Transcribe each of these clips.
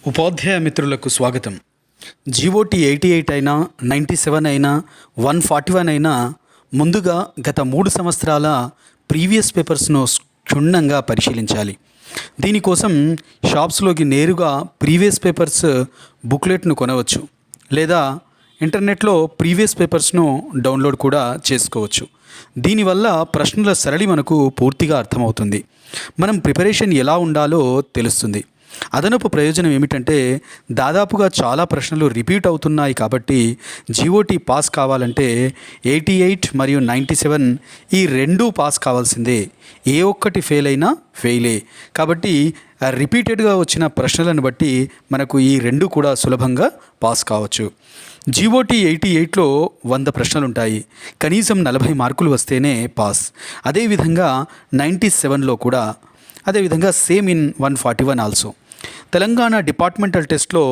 ఉపాధ్యాయ మిత్రులకు స్వాగతం. జీఓటీ 88 అయినా 97 అయినా 141 అయినా ముందుగా గత 3 సంవత్సరాల ప్రీవియస్ పేపర్స్ను క్షుణ్ణంగా పరిశీలించాలి. దీనికోసం షాప్స్లోకి నేరుగా ప్రీవియస్ పేపర్స్ బుక్లెట్ను కొనవచ్చు, లేదా ఇంటర్నెట్లో ప్రీవియస్ పేపర్స్ను డౌన్లోడ్ కూడా చేసుకోవచ్చు. దీనివల్ల ప్రశ్నల సరళి మనకు పూర్తిగా అర్థమవుతుంది. మనం ప్రిపరేషన్ ఎలా ఉండాలో తెలుస్తుంది. అదనపు ప్రయోజనం ఏమిటంటే దాదాపుగా చాలా ప్రశ్నలు రిపీట్ అవుతున్నాయి కాబట్టి జీఓటీ పాస్ కావాలంటే 88 మరియు 97 ఈ రెండూ పాస్ కావాల్సిందే. ఏ ఒక్కటి ఫెయిల్ అయినా ఫెయిలే. కాబట్టి రిపీటెడ్గా వచ్చిన ప్రశ్నలను బట్టి మనకు ఈ రెండు కూడా సులభంగా పాస్ కావచ్చు. జీఓటీ 88లో 100 ప్రశ్నలు ఉంటాయి. కనీసం 40 మార్కులు వస్తేనే పాస్. అదేవిధంగా 97లో కూడా, అదేవిధంగా same in 141 also. Telangana departmental టెస్ట్లో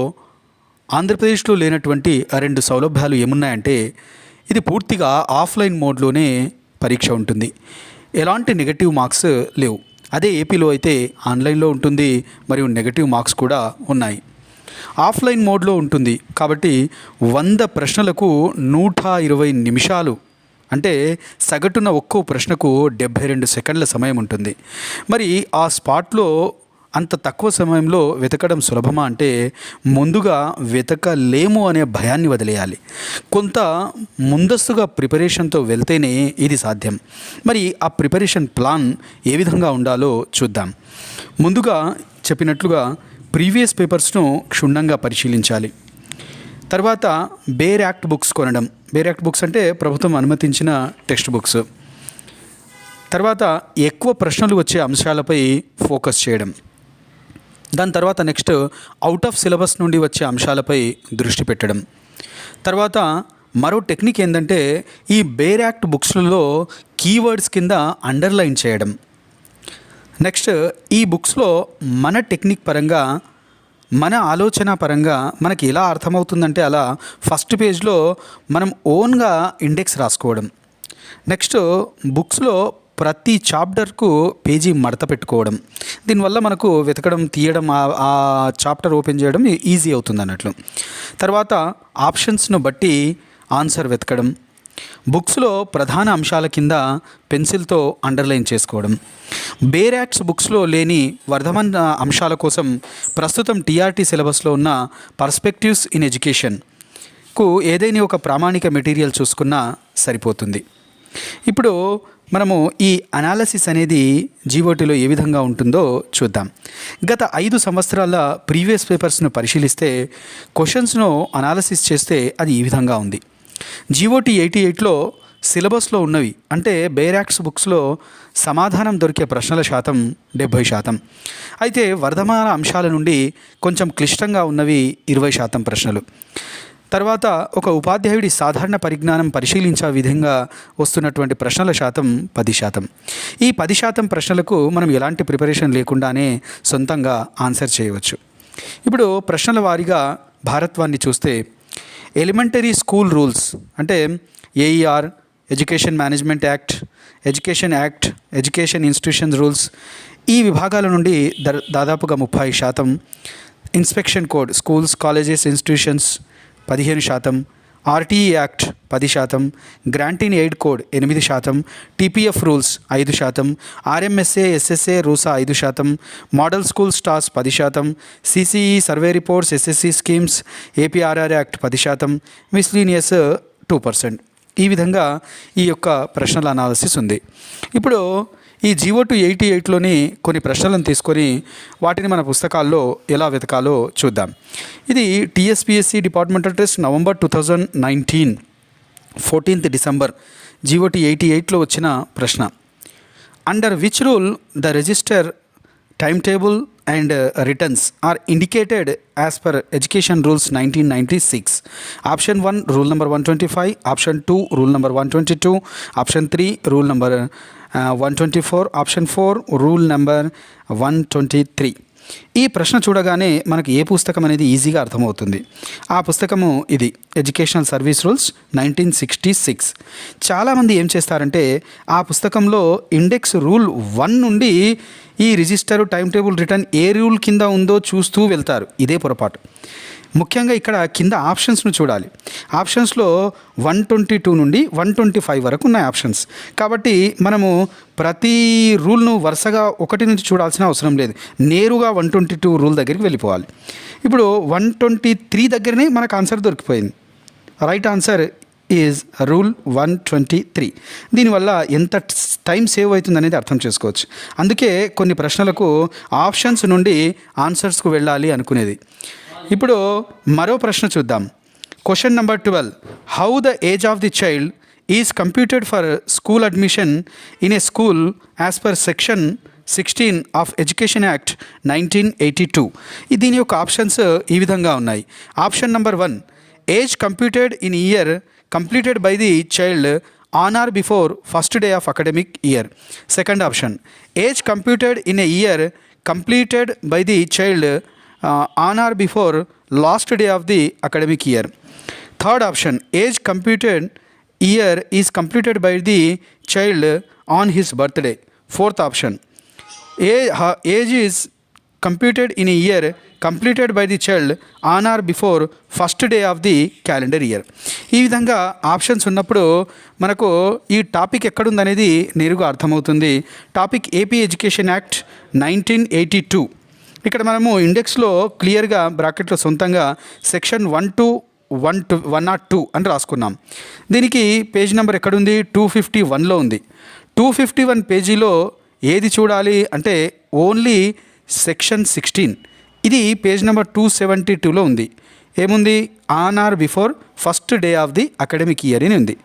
ఆంధ్రప్రదేశ్లో లేనటువంటి 2 సౌలభ్యాలు ఏమున్నాయంటే, ఇది పూర్తిగా ఆఫ్లైన్ మోడ్లోనే పరీక్ష ఉంటుంది. ఎలాంటి నెగటివ్ మార్క్స్ లేవు. అదే ఏపీలో అయితే ఆన్లైన్లో ఉంటుంది మరియు నెగటివ్ మార్క్స్ కూడా ఉన్నాయి. ఆఫ్లైన్ మోడ్లో ఉంటుంది కాబట్టి 100 ప్రశ్నలకు 120 నిమిషాలు, అంటే సగటున ఒక్కో ప్రశ్నకు 72 సెకండ్ల సమయం ఉంటుంది. మరి ఆ స్పాట్లో అంత తక్కువ సమయంలో వెతకడం సులభమా అంటే ముందుగా వెతకలేము అనే భయాన్ని వదిలేయాలి. కొంత ముందస్తుగా ప్రిపరేషన్తో వెళ్తేనే ఇది సాధ్యం. మరి ఆ ప్రిపరేషన్ ప్లాన్ ఏ విధంగా ఉండాలో చూద్దాం. ముందుగా చెప్పినట్లుగా ప్రీవియస్ పేపర్స్ను క్షుణ్ణంగా పరిశీలించాలి. తర్వాత బేర్ యాక్ట్ బుక్స్ కొనడం. బేర్ యాక్ట్ బుక్స్ అంటే ప్రభుత్వం అనుమతించిన టెక్స్ట్ బుక్స్. తర్వాత ఎక్కువ ప్రశ్నలు వచ్చే అంశాలపై ఫోకస్ చేయడం. దాని తర్వాత నెక్స్ట్ అవుట్ ఆఫ్ సిలబస్ నుండి వచ్చే అంశాలపై దృష్టి పెట్టడం. తర్వాత మరో టెక్నిక్ ఏంటంటే ఈ బేర్ యాక్ట్ బుక్స్లలో కీవర్డ్స్ కింద అండర్లైన్ చేయడం. నెక్స్ట్ ఈ బుక్స్లో మన టెక్నిక్ పరంగా, మన ఆలోచన పరంగా మనకి ఎలా అర్థమవుతుందంటే అలా ఫస్ట్ పేజ్లో మనం ఓన్గా ఇండెక్స్ రాసుకోవడం. నెక్స్ట్ బుక్స్లో ప్రతి చాప్టర్కు పేజీ మడత పెట్టుకోవడం. దీనివల్ల మనకు వెతకడం, తీయడం, ఆ చాప్టర్ ఓపెన్ చేయడం ఈజీ అవుతుంది అన్నట్లు. తర్వాత ఆప్షన్స్ను బట్టి ఆన్సర్ వెతకడం. బుక్స్లో ప్రధాన అంశాల కింద పెన్సిల్తో అండర్లైన్ చేసుకోవడం. బేర్ యాక్ట్స్ బుక్స్లో లేని వర్ధమాన అంశాల కోసం ప్రస్తుతం టీఆర్టీ సిలబస్లో ఉన్న పర్స్పెక్టివ్స్ ఇన్ ఎడ్యుకేషన్కు ఏదైనా ఒక ప్రామాణిక మెటీరియల్ చూసుకున్నా సరిపోతుంది. ఇప్పుడు మనము ఈ అనాలసిస్ అనేది జీఓటీలో ఏ విధంగా ఉంటుందో చూద్దాం. గత 5 సంవత్సరాల ప్రీవియస్ పేపర్స్ను పరిశీలిస్తే క్వశ్చన్స్ను అనాలసిస్ చేస్తే అది ఈ విధంగా ఉంది. జీఓటీ 88లో సిలబస్లో ఉన్నవి అంటే బేర్ యాక్ట్స్ బుక్స్లో సమాధానం దొరికే ప్రశ్నల శాతం 70%. అయితే వర్ధమాన అంశాల నుండి కొంచెం క్లిష్టంగా ఉన్నవి 20% ప్రశ్నలు. తర్వాత ఒక ఉపాధ్యాయుడి సాధారణ పరిజ్ఞానం పరిశీలించే విధంగా వస్తున్నటువంటి ప్రశ్నల శాతం 10%. ఈ 10% ప్రశ్నలకు మనం ఎలాంటి ప్రిపరేషన్ లేకుండానే సొంతంగా ఆన్సర్ చేయవచ్చు. ఇప్పుడు ప్రశ్నల వారీగా భారత్వాన్ని చూస్తే ఎలిమెంటరీ స్కూల్ రూల్స్ అంటే AER, education management act, education act, education institutions rules, ఈ విభాగాల నుండి దాదాపుగా 30%. Inspection code, schools, colleges, institutions 15%, RTE act 10%, grant in aid code 8%, TPF rules 5%, RMSA, SSA, RUSA 5%, model school stars 10%, CCE survey reports, SSC schemes, APRR act 10%, miscellaneous 2%. ఈ విధంగా ఈ యొక్క ప్రశ్నల analysis ఉంది. ఇప్పుడు ఈ జీఓటీ 88లోని కొన్ని ప్రశ్నలను తీసుకొని వాటిని మన పుస్తకాల్లో ఎలా వెతకాలో చూద్దాం. ఇది TSPSC departmental test November 2019 14th December GOT 88లో వచ్చిన ప్రశ్న. Under which rule the register time table and returns are indicated as per Education Rules 1996. Option 1 rule number 125, option 2 rule number 122, option 3 rule number 124, option 4 rule number 123. ఈ ప్రశ్న చూడగానే మనకి ఏ పుస్తకం అనేది ఈజీగా అర్థమవుతుంది. ఆ పుస్తకము ఇది, ఎడ్యుకేషనల్ సర్వీస్ రూల్స్ 1966. చాలామంది ఏం చేస్తారంటే ఆ పుస్తకంలో ఇండెక్స్ రూల్ 1 నుండి ఈ రిజిస్టర్, టైం టేబుల్, రిటర్న్ ఏ రూల్ కింద ఉందో చూస్తూ వెళ్తారు. ఇదే పొరపాటు. ముఖ్యంగా ఇక్కడ కింద ఆప్షన్స్ను చూడాలి. ఆప్షన్స్లో 122 నుండి 125 వరకు ఉన్నాయి ఆప్షన్స్. కాబట్టి మనము ప్రతి రూల్ను వరుసగా ఒకటి నుంచి చూడాల్సిన అవసరం లేదు. నేరుగా 122 రూల్ దగ్గరికి వెళ్ళిపోవాలి. ఇప్పుడు 123 దగ్గరనే మనకు ఆన్సర్ దొరికిపోయింది. Right answer is rule 123. దీనివల్ల ఎంత టైం సేవ్ అవుతుంది అనేది అర్థం చేసుకోవచ్చు. అందుకే కొన్ని ప్రశ్నలకు ఆప్షన్స్ నుండి ఆన్సర్స్కు వెళ్ళాలి అనుకునేది. ఇప్పుడు మరో ప్రశ్న చూద్దాం. Question number 12. How the age of the child is computed for school admission in a school as per section 16 of education act 1982. దీని యొక్క ఆప్షన్స్ ఈ విధంగా ఉన్నాయి. Option number 1, age computed in year completed by the child on or before first day of academic year. Second option, age computed in a year completed by the child on or before last day of the academic year. Third option, age computed year is completed by the child on his birthday. Fourth option, age is computed in a year completed by the child on or before first day of the calendar year. ఈ విధంగా options ఉన్నప్పుడు మనకు ఈ topic ఎక్కడుందనేది నేరుగా అర్థమవుతుంది. Topic AP education act 1982. ఇక్కడ మనము ఇండెక్స్లో క్లియర్గా బ్రాకెట్లో సొంతంగా సెక్షన్ 102 అని రాసుకున్నాం. దీనికి పేజ్ నెంబర్ ఎక్కడుంది? 251లో ఉంది. 251 పేజీలో ఏది చూడాలి అంటే ఓన్లీ సెక్షన్ 16. ఇది పేజ్ నెంబర్ 272లో ఉంది. ఏముంది? On are before first day of the academic year అని ఉంది.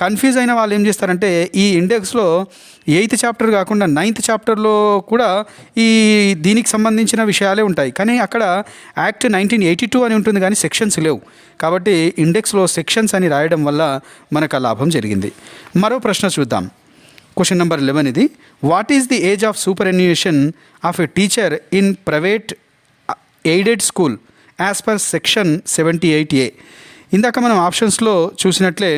కన్ఫ్యూజ్ అయిన వాళ్ళు ఏం చేస్తారంటే ఈ ఇండెక్స్లో 8th చాప్టర్ కాకుండా 9th చాప్టర్లో కూడా దీనికి సంబంధించిన విషయాలే ఉంటాయి. కానీ అక్కడ యాక్ట్ 1982 అని ఉంటుంది కానీ సెక్షన్స్ లేవు. కాబట్టి ఇండెక్స్లో సెక్షన్స్ అని రాయడం వల్ల మనకు ఆ లాభం జరిగింది. మరో ప్రశ్న చూద్దాం. క్వశ్చన్ నెంబర్ 11 ఇది. What is the age of superannuation of a teacher in private aided school as per section 78A? ఇందాక మనం ఆప్షన్స్లో చూసినట్లే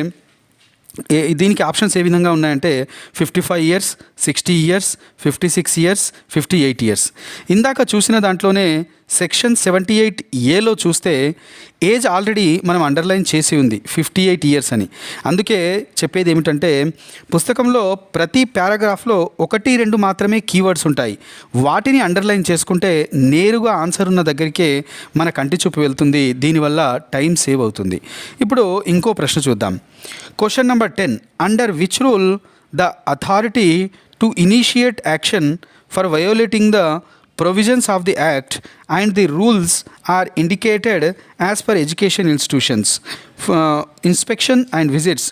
దీనికి ఆప్షన్స్ ఏ విధంగా ఉన్నాయంటే 55 years, 60 years, 56 years, 58 years. ఇందాక చూసిన దాంట్లోనే సెక్షన్ 78Aలో చూస్తే ఏజ్ ఆల్రెడీ మనం అండర్లైన్ చేసి ఉంది 58 years అని. అందుకే చెప్పేది ఏమిటంటే పుస్తకంలో ప్రతి పారాగ్రాఫ్లో 1-2 మాత్రమే కీవర్డ్స్ ఉంటాయి. వాటిని అండర్లైన్ చేసుకుంటే నేరుగా ఆన్సర్ ఉన్న దగ్గరికే మన కంటి చూపు వెళ్తుంది. దీనివల్ల టైం సేవ్ అవుతుంది. ఇప్పుడు ఇంకో ప్రశ్న చూద్దాం. Question number 10. Under which rule the authority to initiate action for violating the provisions of the act and the rules are indicated as per education institutions. Inspection and visits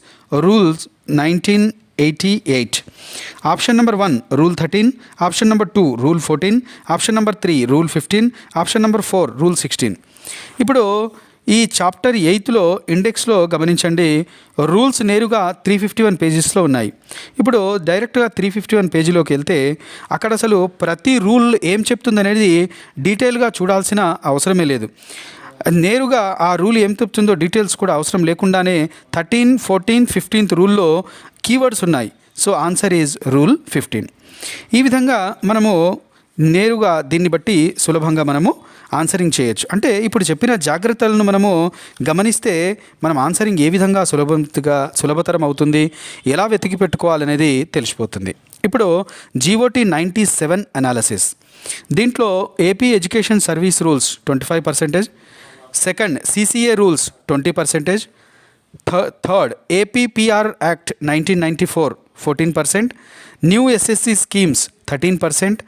rules 1988. Option number 1 rule 13, option number 2 rule 14, option number 3 rule 15, option number 4 rule 16. ఇప్పుడు ఈ chapter 8లో ఇండెక్స్లో గమనించండి, rules నేరుగా 351 పేజెస్లో ఉన్నాయి. ఇప్పుడు డైరెక్ట్గా 351 పేజీలోకి వెళ్తే అక్కడ అసలు ప్రతి రూల్ ఏం చెప్తుందనేది డీటెయిల్గా చూడాల్సిన అవసరమే లేదు. నేరుగా ఆ రూల్ ఏం చెప్తుందో డీటెయిల్స్ కూడా అవసరం లేకుండానే 13, 14, 15th రూల్లో కీవర్డ్స్ ఉన్నాయి. So answer is rule 15. ఈ విధంగా మనము నేరుగా దీన్ని బట్టి సులభంగా మనము ఆన్సరింగ్ చేయొచ్చు. అంటే ఇప్పుడు చెప్పిన జాగ్రత్తలను మనము గమనిస్తే మనం ఆన్సరింగ్ ఏ విధంగా సులభతరం అవుతుంది, ఎలా వెతికి పెట్టుకోవాలనేది తెలిసిపోతుంది. ఇప్పుడు GOT 97 అనాలిసిస్. దీంట్లో AP education service rules 25%, second CCA rules 20%, third APPR act 1994 14%, new SSC schemes 13%,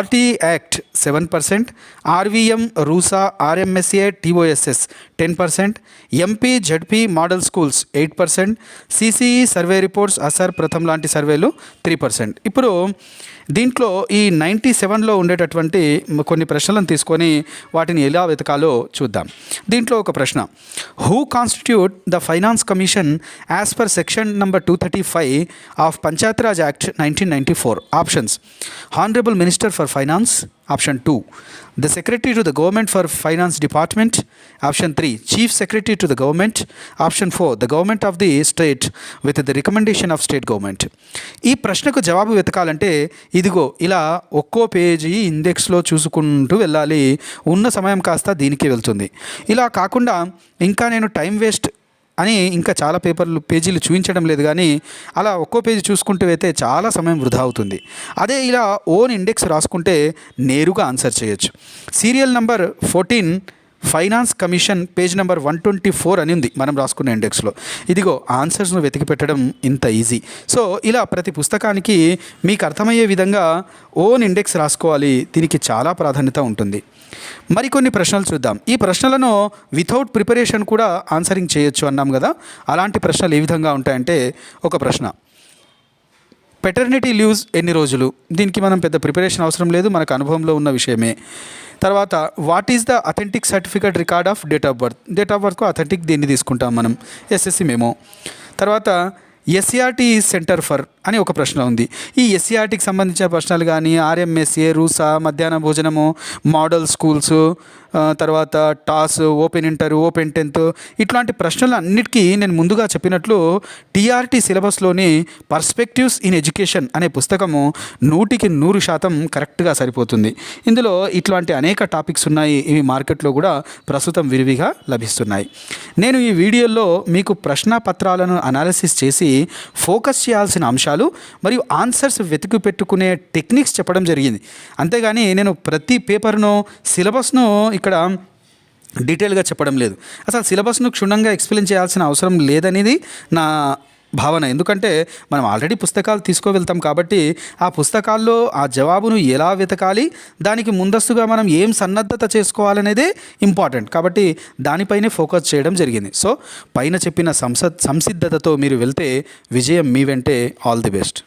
RTE act 7%, RVM, RUSA, RMSA, TOSS 10%, MP, ZP model schools 8%, CCE survey reports, ASER, Pratham లాంటి సర్వేలు 3%. ఇప్పుడు దీంట్లో ఈ 97లో ఉండేటటువంటి కొన్ని ప్రశ్నలను తీసుకొని వాటిని ఎలా వెతకాలో చూద్దాం. దీంట్లో ఒక ప్రశ్న, who constitute the finance commission as per section number 235 of Panchayat Raj act 1994? Options: honourable minister for finance, option 2 the secretary to the government for finance department, option 3 chief secretary to the government, option 4 the government of the state with the recommendation of state government. ఈ ప్రశ్నకు జవాబు వెతకాలంటే ఇదిగో ఇలా ఒక్కో page ఇండెక్స్లో చూసుకుంటూ వెళ్ళాలి. ఉన్న సమయం కాస్త దీనికి వెళ్తుంది. ఇలా కాకుండా ఇంకా నేను టైం వేస్ట్ అని ఇంకా చాలా పేజీలు చూపించడం లేదు, కానీ అలా ఒక్కో పేజీ చూసుకుంటూ అయితే చాలా సమయం వృధా అవుతుంది. అదే ఇలా ఓన్ ఇండెక్స్ రాసుకుంటే నేరుగా ఆన్సర్ చేయొచ్చు. Serial number 14 finance commission page number 124 అని ఉంది మనం రాసుకున్న ఇండెక్స్లో. ఇదిగో ఆన్సర్స్ను వెతికి పెట్టడం ఇంత ఈజీ. సో ఇలా ప్రతి పుస్తకానికి మీకు అర్థమయ్యే విధంగా ఓన్ ఇండెక్స్ రాసుకోవాలి. దీనికి చాలా ప్రాధాన్యత ఉంటుంది. మరికొన్ని ప్రశ్నలు చూద్దాం. ఈ ప్రశ్నలను వితౌట్ ప్రిపరేషన్ కూడా ఆన్సరింగ్ చేయొచ్చు అన్నాం కదా. అలాంటి ప్రశ్నలు ఏ విధంగా ఉంటాయంటే, ఒక ప్రశ్న పెటర్నిటీ లీవ్స్ ఎన్ని రోజులు? దీనికి మనం పెద్ద ప్రిపరేషన్ అవసరం లేదు, మనకు అనుభవంలో ఉన్న విషయమే. తర్వాత what is the authentic certificate record of date of birth? Date of బర్త్కు అథెంటిక్ దీన్ని తీసుకుంటాం మనం, ఎస్ఎస్సి మెమో. తర్వాత ఎస్సీఆర్టీ సెంటర్ ఫర్ అని ఒక ప్రశ్న ఉంది. ఈ ఎస్సీఆర్టీకి సంబంధించిన ప్రశ్నలు కానీ ఆర్ఎంఎస్ఏ, రూసా, మధ్యాహ్న భోజనము, మోడల్ స్కూల్స్, తర్వాత toss, open inter, open 10th ఇట్లాంటి ప్రశ్నలు అన్నిటికీ నేను ముందుగా చెప్పినట్లు టీఆర్టీ సిలబస్లోని పర్స్పెక్టివ్స్ ఇన్ ఎడ్యుకేషన్ అనే పుస్తకము 100% కరెక్ట్గా సరిపోతుంది. ఇందులో ఇట్లాంటి అనేక టాపిక్స్ ఉన్నాయి. ఇవి మార్కెట్లో కూడా ప్రస్తుతం విరివిగా లభిస్తున్నాయి. నేను ఈ వీడియోలో మీకు ప్రశ్నపత్రాలను అనాలిసిస్ చేసి ఫోకస్ చేయాల్సిన అంశాలు మరియు ఆన్సర్స్ వెతికి పెట్టుకునే టెక్నిక్స్ చెప్పడం జరిగింది. అంతేగాని నేను ప్రతి పేపర్ను, సిలబస్ను ఇక్కడ డీటెయిల్గా చెప్పడం లేదు. అసలు సిలబస్ను క్షుణ్ణంగా ఎక్స్ప్లెయిన్ చేయాల్సిన అవసరం లేదనేది నా భావన. ఎందుకంటే మనం ఆల్రెడీ పుస్తకాలు తీసుకువెళ్తాం కాబట్టి ఆ పుస్తకాల్లో ఆ జవాబును ఎలా వెతకాలి, దానికి ముందస్తుగా మనం ఏం సన్నద్ధత చేసుకోవాలనేదే ఇంపార్టెంట్. కాబట్టి దానిపైనే ఫోకస్ చేయడం జరిగింది. సో పైన చెప్పిన సంసిద్ధతతో మీరు వెళ్తే విజయం మీ వెంటే. All the best.